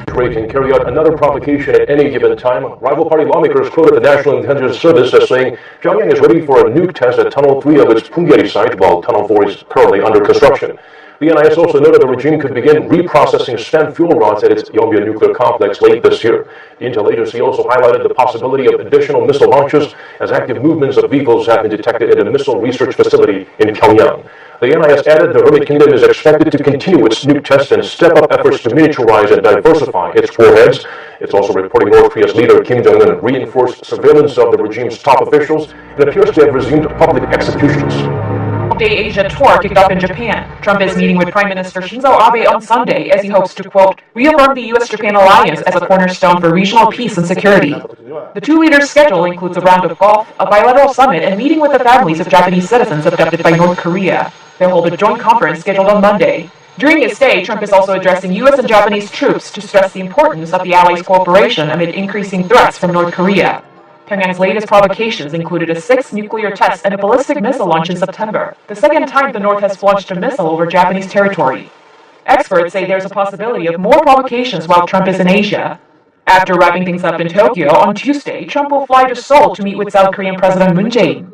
Trade can carry out another provocation at any given time. Rival party lawmakers quoted the National Intelligence Service as saying Pyongyang is ready for a nuke test at Tunnel 3 of its Punggye site, while Tunnel 4 is currently under construction. The NIS also noted the regime could begin reprocessing spent fuel rods at its Yongbyon nuclear complex late this year. The intel agency also highlighted the possibility of additional missile launches as active movements of vehicles have been detected at a missile research facility in Pyongyang. The NIS added the Hermit Kingdom is expected to continue its nuke test and step up efforts to miniaturize and diversify its warheads. It's also reporting North Korea's leader Kim Jong-un reinforced surveillance of the regime's top officials and appears to have resumed public executions. Day Asia tour kicked off in Japan. Trump is meeting with Prime Minister Shinzo Abe on Sunday as he hopes to, quote, reaffirm the U.S.-Japan alliance as a cornerstone for regional peace and security. The two leaders' schedule includes a round of golf, a bilateral summit, and a meeting with the families of Japanese citizens abducted by North Korea. They'll hold a joint conference scheduled on Monday. During his stay, Trump is also addressing U.S. and Japanese troops to stress the importance of the allies' cooperation amid increasing threats from North Korea. Pyongyang's latest provocations included a 6th nuclear test and a ballistic missile launch in September, the second time the North has launched a missile over Japanese territory. Experts say there's a possibility of more provocations while Trump is in Asia. After wrapping things up in Tokyo on Tuesday, Trump will fly to Seoul to meet with South Korean President Moon Jae-in.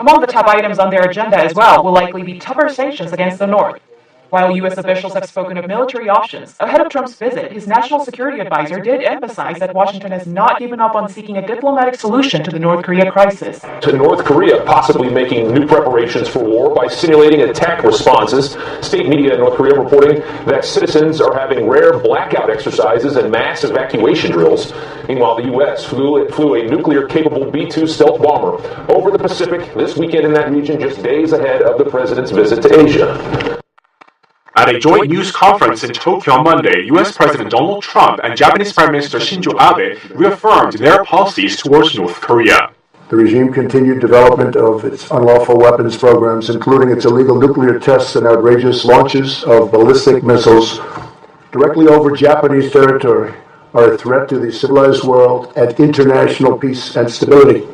Among the top items on their agenda as well will likely be tougher sanctions against the North. While U.S. officials have spoken of military options, ahead of Trump's visit, his national security advisor did emphasize that Washington has not given up on seeking a diplomatic solution to the North Korea crisis. To North Korea possibly making new preparations for war by simulating attack responses. State media in North Korea reporting that citizens are having rare blackout exercises and mass evacuation drills. Meanwhile, the U.S. flew a nuclear-capable B-2 stealth bomber over the Pacific this weekend in that region, just days ahead of the president's visit to Asia. At a joint news conference in Tokyo on Monday, U.S. President Donald Trump and Japanese Prime Minister Shinzo Abe reaffirmed their policies towards North Korea. The regime continued development of its unlawful weapons programs, including its illegal nuclear tests and outrageous launches of ballistic missiles directly over Japanese territory, are a threat to the civilized world and international peace and stability.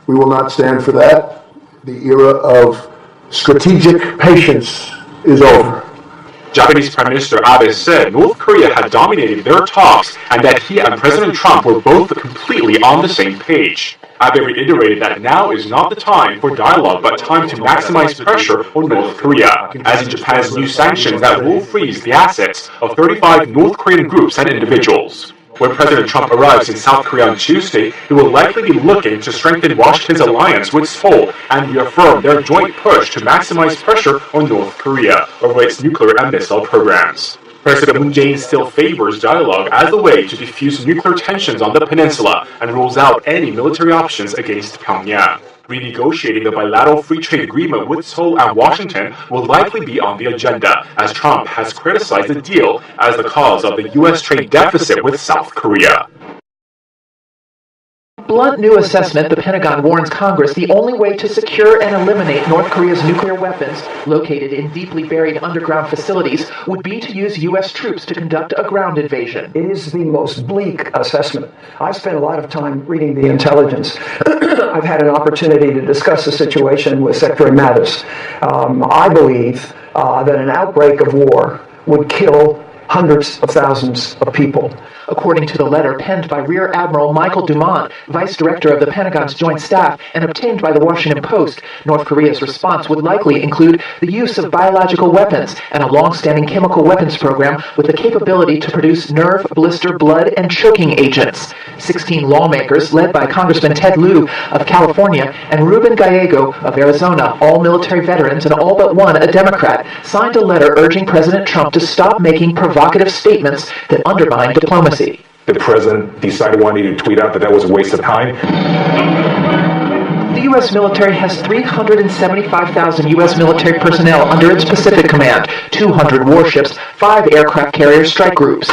We will not stand for that. The era of strategic patience is over. Japanese Prime Minister Abe said North Korea had dominated their talks and that he and President Trump were both completely on the same page. Abe reiterated that now is not the time for dialogue but time to maximize pressure on North Korea, as in Japan's new sanctions that will freeze the assets of 35 North Korean groups and individuals. When President Trump arrives in South Korea on Tuesday, he will likely be looking to strengthen Washington's alliance with Seoul and reaffirm their joint push to maximize pressure on North Korea over its nuclear and missile programs. President Moon Jae-in still favors dialogue as a way to defuse nuclear tensions on the peninsula and rules out any military options against Pyongyang. Renegotiating the bilateral free trade agreement with Seoul and Washington will likely be on the agenda, as Trump has criticized the deal as the cause of the U.S. trade deficit with South Korea. Blunt new assessment, the Pentagon warns Congress the only way to secure and eliminate North Korea's nuclear weapons, located in deeply buried underground facilities, would be to use U.S. troops to conduct a ground invasion. It is the most bleak assessment. I've spent a lot of time reading the intelligence. I've had an opportunity to discuss the situation with Secretary Mattis. I believe that an outbreak of war would kill hundreds of thousands of people. According to the letter penned by Rear Admiral Michael Dumont, Vice Director of the Pentagon's Joint Staff, and obtained by the Washington Post, North Korea's response would likely include the use of biological weapons and a long-standing chemical weapons program with the capability to produce nerve, blister, blood, and choking agents. 16 lawmakers, led by Congressman Ted Lieu of California and Ruben Gallego of Arizona, all military veterans and all but one a Democrat, signed a letter urging President Trump to stop making provocative statements that undermine diplomacy. The president decided one day to tweet out that was a waste of time. The U.S. military has 375,000 U.S. military personnel under its Pacific Command, 200 warships, 5 aircraft carrier strike groups.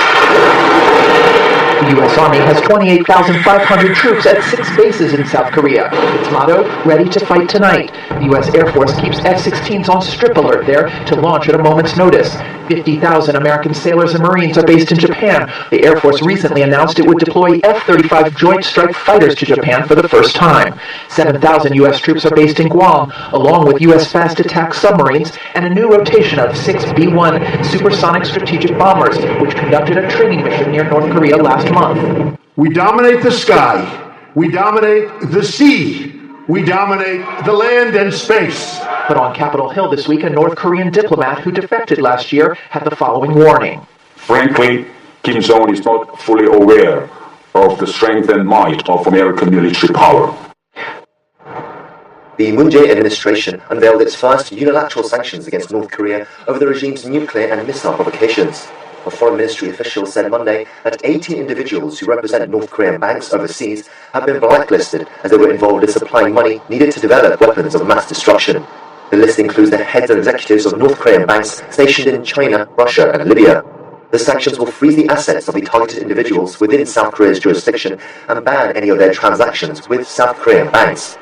The U.S. Army has 28,500 troops at 6 bases in South Korea. Its motto, ready to fight tonight. The U.S. Air Force keeps F-16s on strip alert there to launch at a moment's notice. 50,000 American sailors and Marines are based in Japan. The Air Force recently announced it would deploy F-35 Joint Strike Fighters to Japan for the first time. 7,000 U.S. troops are based in Guam, along with U.S. fast attack submarines and a new rotation of 6 B-1 supersonic strategic bombers, which conducted a training mission near North Korea last month. We dominate the sky. We dominate the sea. We dominate the land and space. But on Capitol Hill this week, a North Korean diplomat who defected last year had the following warning. Frankly, Kim Jong-un is not fully aware of the strength and might of American military power. The Moon Jae administration unveiled its first unilateral sanctions against North Korea over the regime's nuclear and missile provocations. A foreign ministry official said Monday that 18 individuals who represent North Korean banks overseas have been blacklisted as they were involved in supplying money needed to develop weapons of mass destruction. The list includes the heads and executives of North Korean banks stationed in China, Russia, and Libya. The sanctions will freeze the assets of the targeted individuals within South Korea's jurisdiction and ban any of their transactions with South Korean banks.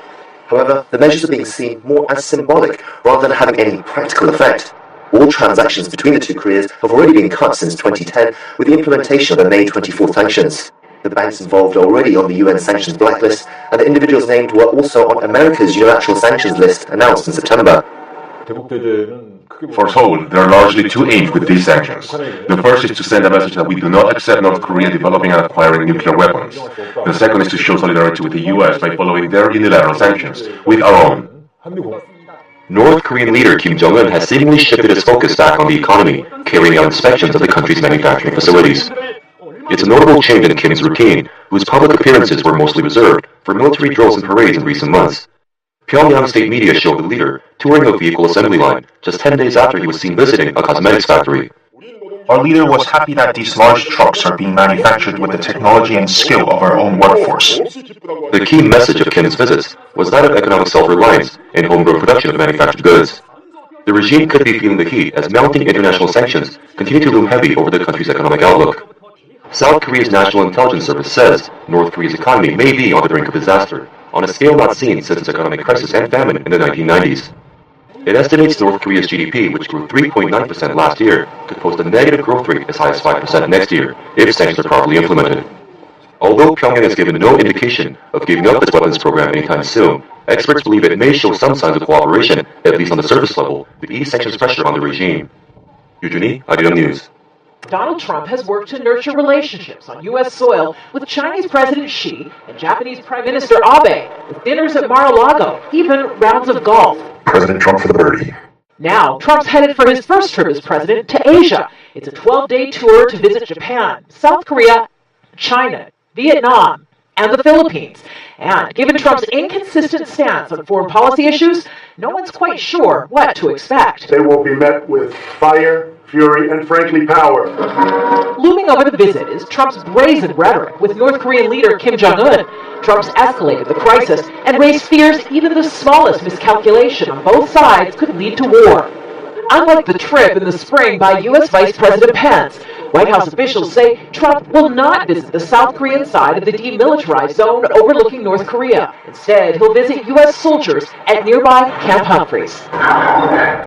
However, the measures are being seen more as symbolic rather than having any practical effect. All transactions between the two Koreas have already been cut since 2010 with the implementation of the May 24 sanctions. The banks involved are already on the UN sanctions blacklist, and the individuals named were also on America's unilateral sanctions list announced in September. For Seoul, there are largely two aims with these sanctions. The first is to send a message that we do not accept North Korea developing and acquiring nuclear weapons. The second is to show solidarity with the US by following their unilateral sanctions with our own. North Korean leader Kim Jong-un has seemingly shifted his focus back on the economy, carrying out inspections of the country's manufacturing facilities. It's a notable change in Kim's routine, whose public appearances were mostly reserved for military drills and parades in recent months. Pyongyang state media showed the leader touring a vehicle assembly line just 10 days after he was seen visiting a cosmetics factory. Our leader was happy that these large trucks are being manufactured with the technology and skill of our own workforce. The key message of Kim's visits was that of economic self-reliance and homegrown production of manufactured goods. The regime could be feeling the heat as mounting international sanctions continue to loom heavy over the country's economic outlook. South Korea's National Intelligence Service says North Korea's economy may be on the brink of disaster, on a scale not seen since its economic crisis and famine in the 1990s. It estimates North Korea's GDP, which grew 3.9% last year, could post a negative growth rate as high as 5% next year, if sanctions are properly implemented. Although Pyongyang has given no indication of giving up its weapons program anytime soon, experts believe it may show some signs of cooperation, at least on the surface level, to ease sanctions pressure on the regime. Yu Junhee, IDM News. Donald Trump has worked to nurture relationships on U.S. soil with Chinese President Xi and Japanese Prime Minister Abe, with dinners at Mar-a-Lago, even rounds of golf. President Trump for the birdie. Now, Trump's headed for his first trip as president to Asia. It's a 12-day tour to visit Japan, South Korea, China, Vietnam, and the Philippines. And given Trump's inconsistent stance on foreign policy issues, no one's quite sure what to expect. They will be met with fire, fury, and frankly power. Looming over the visit is Trump's brazen rhetoric with North Korean leader Kim Jong-un. Trump's escalated the crisis and raised fears even the smallest miscalculation on both sides could lead to war. Unlike the trip in the spring by U.S. Vice President Pence, White House officials say Trump will not visit the South Korean side of the demilitarized zone overlooking North Korea. Instead, he'll visit U.S. soldiers at nearby Camp Humphreys.